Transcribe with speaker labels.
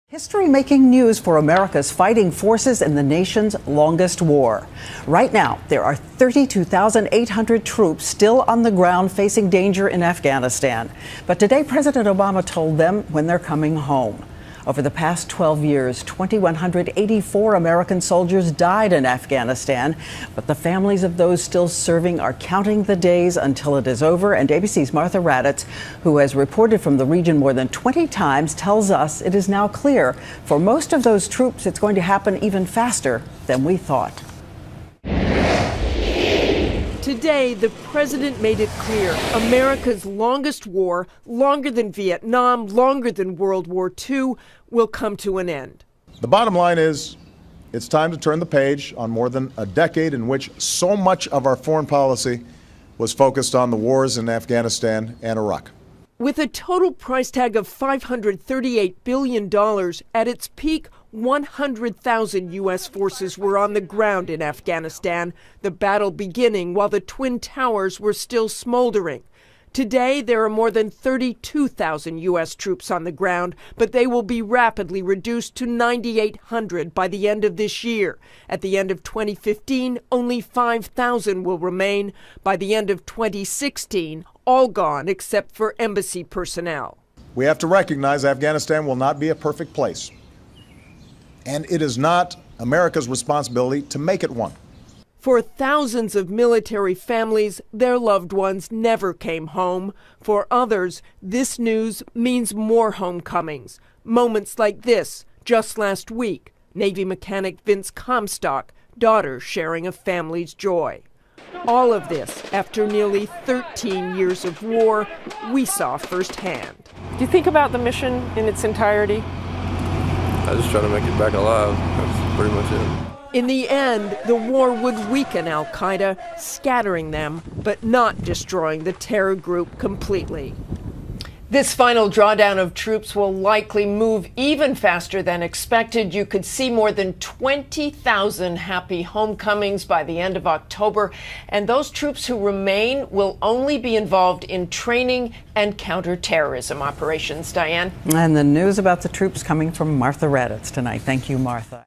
Speaker 1: History-making news for America's fighting forces in the nation's longest war. Right now, there are 32,800 troops still on the ground facing danger in Afghanistan. But today, President Obama told them when they're coming home. Over the past 12 years, 2,184 American soldiers died in Afghanistan, but the families of those still serving are counting the days until it is over. And ABC's Martha Raddatz, who has reported from the region more than 20 times, tells us it is now clear for most of those troops it's going to happen even faster than we thought.
Speaker 2: Today, the president made it clear America's longest war, longer than Vietnam, longer than World War II, will come to an end.
Speaker 3: The bottom line is, it's time to turn the page on more than a decade in which so much of our foreign policy was focused on the wars in Afghanistan and Iraq.
Speaker 2: With a total price tag of $538 billion, at its peak, 100,000 U.S. forces were on the ground in Afghanistan, the battle beginning while the Twin Towers were still smoldering. Today, there are more than 32,000 U.S. troops on the ground, but they will be rapidly reduced to 9,800 by the end of this year. At the end of 2015, only 5,000 will remain. By the end of 2016, all gone except for embassy personnel.
Speaker 3: We have to recognize Afghanistan will not be a perfect place. And it is not America's responsibility to make it one.
Speaker 2: For thousands of military families, their loved ones never came home. For others, this news means more homecomings. Moments like this, just last week, Navy mechanic Vince Comstock, daughter sharing a family's joy. All of this, after nearly 13 years of war, we saw firsthand. Do you think about the mission in its entirety?
Speaker 4: I just try to make it back alive. That's pretty much it.
Speaker 2: In the end, the war would weaken al-Qaeda, scattering them, but not destroying the terror group completely. This final drawdown of troops will likely move even faster than expected. You could see more than 20,000 happy homecomings by the end of October. And those troops who remain will only be involved in training and counterterrorism operations. Diane?
Speaker 1: And the news about the troops coming from Martha Raddatz tonight. Thank you, Martha.